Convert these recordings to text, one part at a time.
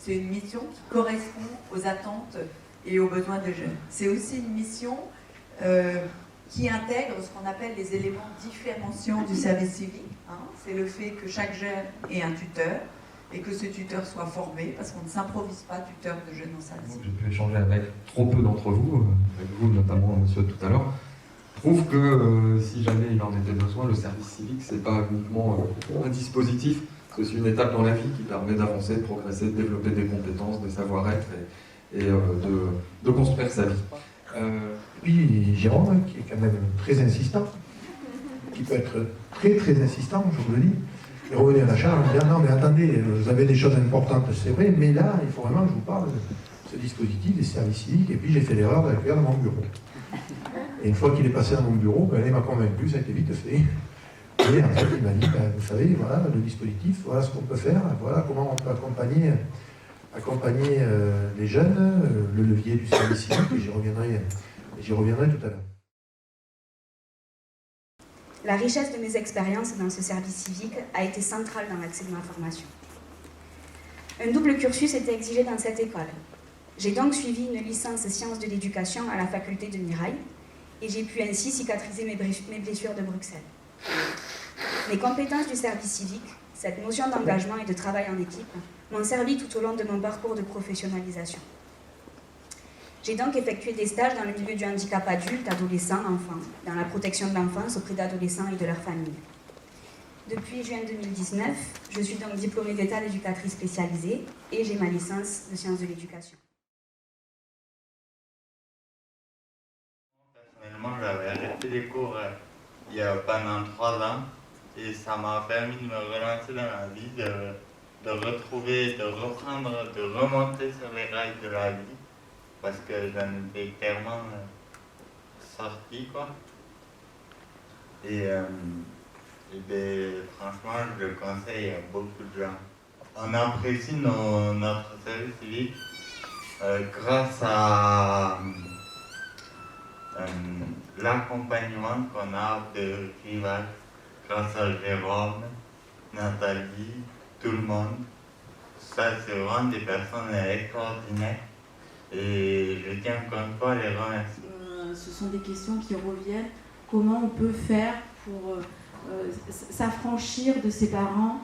c'est une mission qui correspond aux attentes et aux besoins des jeunes. C'est aussi une mission qui intègre ce qu'on appelle les éléments différenciants du service civique. Hein. C'est le fait que chaque jeune ait un tuteur et que ce tuteur soit formé, parce qu'on ne s'improvise pas tuteur de jeunes en service civique. J'ai pu échanger avec trop peu d'entre vous, avec vous notamment, monsieur, tout à l'heure, prouve que si jamais il en était besoin, le service civique, c'est pas uniquement un dispositif, c'est aussi une étape dans la vie qui permet d'avancer, de progresser, de développer des compétences, des savoir-être et de construire sa vie. Puis Jérôme, qui est quand même très insistant, qui peut être très très insistant, je vous le dis, est revenu à la charge en disant non mais attendez, vous avez des choses importantes, c'est vrai, mais là, il faut vraiment que je vous parle de ce dispositif des services civiques, et puis j'ai fait l'erreur de l'accueillir dans mon bureau. Et une fois qu'il est passé dans mon bureau, ben, il m'a convaincu, ça a été vite fait. Et en fait, il m'a dit, ben, vous savez, voilà le dispositif, voilà ce qu'on peut faire, voilà comment on peut accompagner les jeunes, le levier du service civique, et j'y reviendrai tout à l'heure. La richesse de mes expériences dans ce service civique a été centrale dans l'accès de ma formation. Un double cursus était exigé dans cette école. J'ai donc suivi une licence sciences de l'éducation à la faculté de Mirail, et j'ai pu ainsi cicatriser mes blessures de Bruxelles. Les compétences du service civique, cette notion d'engagement et de travail en équipe, m'ont servi tout au long de mon parcours de professionnalisation. J'ai donc effectué des stages dans le milieu du handicap adulte, adolescent, enfant, dans la protection de l'enfance auprès d'adolescents et de leurs familles. Depuis juin 2019, je suis donc diplômée d'État d'éducatrice spécialisée et j'ai ma licence de sciences de l'éducation. Personnellement, j'avais arrêté les cours pendant 3 ans et ça m'a permis de me relancer dans la vie, de retrouver, de reprendre, de remonter sur les rails de la vie. Parce que j'en étais clairement sorti, quoi. Et ben, franchement, je le conseille à beaucoup de gens. On apprécie notre service civique grâce à l'accompagnement qu'on a de Rivac, grâce à Jérôme, Nathalie, tout le monde. Ça, c'est vraiment des personnes extraordinaires. Et je tiens encore une fois à les remercier. Ce sont des questions qui reviennent. Comment on peut faire pour s'affranchir de ses parents?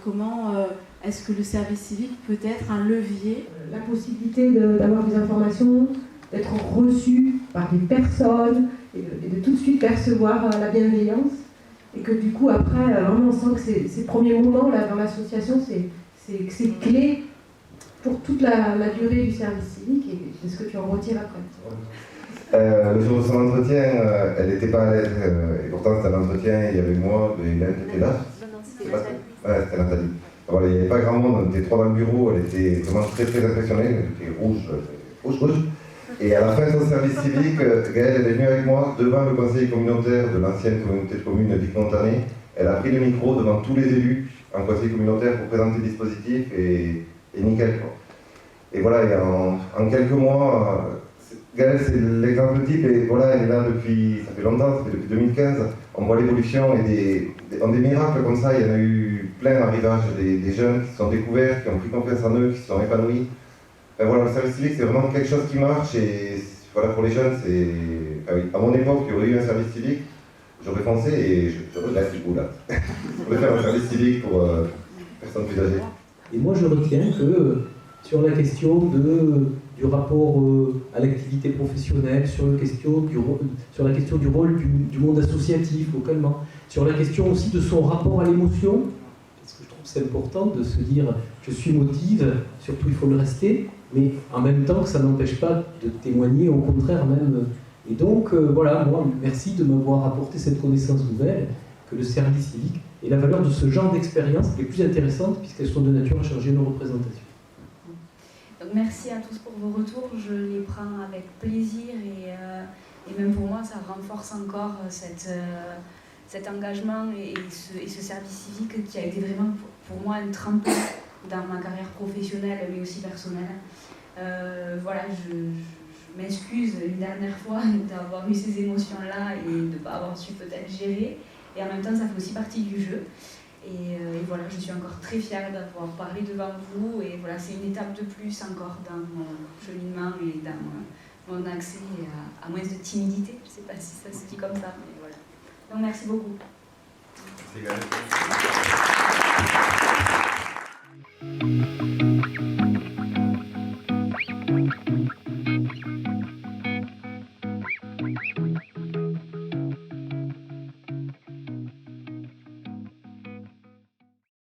Comment est-ce que le service civique peut être un levier? La possibilité d'avoir des informations, d'être reçu par des personnes et de tout de suite percevoir la bienveillance. Et que du coup, après, vraiment, on sent que ces premiers moments là, dans l'association, c'est clé pour toute la durée du service civique, et c'est ce que tu en retires après. Le jour de son entretien, elle n'était pas à l'aise, et pourtant c'était un entretien, il y avait moi, Hélène qui était là. Non, c'était Nathalie. Ouais, c'était Nathalie. Voilà, il n'y avait pas grand monde, on était 3 dans le bureau, elle était vraiment très très impressionnée, elle était rouge. Et à la fin de son service civique, Gaëlle elle est venue avec moi devant le conseiller communautaire de l'ancienne communauté de communes Vic-Montané. Elle a pris le micro devant tous les élus en conseil communautaire pour présenter le dispositif et nickel, quoi. Et voilà, et en quelques mois, Gaëlle c'est l'exemple type, et voilà, elle est là depuis, ça fait longtemps, ça fait depuis 2015, on voit l'évolution, et des miracles comme ça, il y en a eu plein d'arrivages, des jeunes qui se sont découverts, qui ont pris confiance en eux, qui se sont épanouis. Enfin, voilà, le service civique c'est vraiment quelque chose qui marche, et voilà, pour les jeunes, c'est... Ah oui, à mon époque, il y aurait eu un service civique, j'aurais foncé, et je regrette du coup là. Je pourrais faire un service civique pour personnes plus âgées. Et moi je retiens que sur la question du rapport à l'activité professionnelle, sur la question du rôle du monde associatif localement, sur la question aussi de son rapport à l'émotion, parce que je trouve que c'est important de se dire je suis motive, surtout il faut le rester, mais en même temps que ça n'empêche pas de témoigner, au contraire même. Et donc voilà, moi merci de m'avoir apporté cette connaissance nouvelle, que le service civique et la valeur de ce genre d'expérience les plus intéressantes puisqu'elles sont de nature à changer nos représentations. Donc merci à tous pour vos retours, je les prends avec plaisir et même pour moi ça renforce encore cet engagement et ce service civique qui a été vraiment pour moi un tremplin dans ma carrière professionnelle mais aussi personnelle. Voilà, je m'excuse une dernière fois d'avoir eu ces émotions-là et de ne pas avoir su peut-être gérer, et en même temps ça fait aussi partie du jeu. Et voilà, je suis encore très fière d'avoir parlé devant vous. Et voilà, c'est une étape de plus encore dans mon cheminement et dans mon accès à moins de timidité. Je ne sais pas si ça se dit comme ça, mais voilà. Donc merci beaucoup. Merci.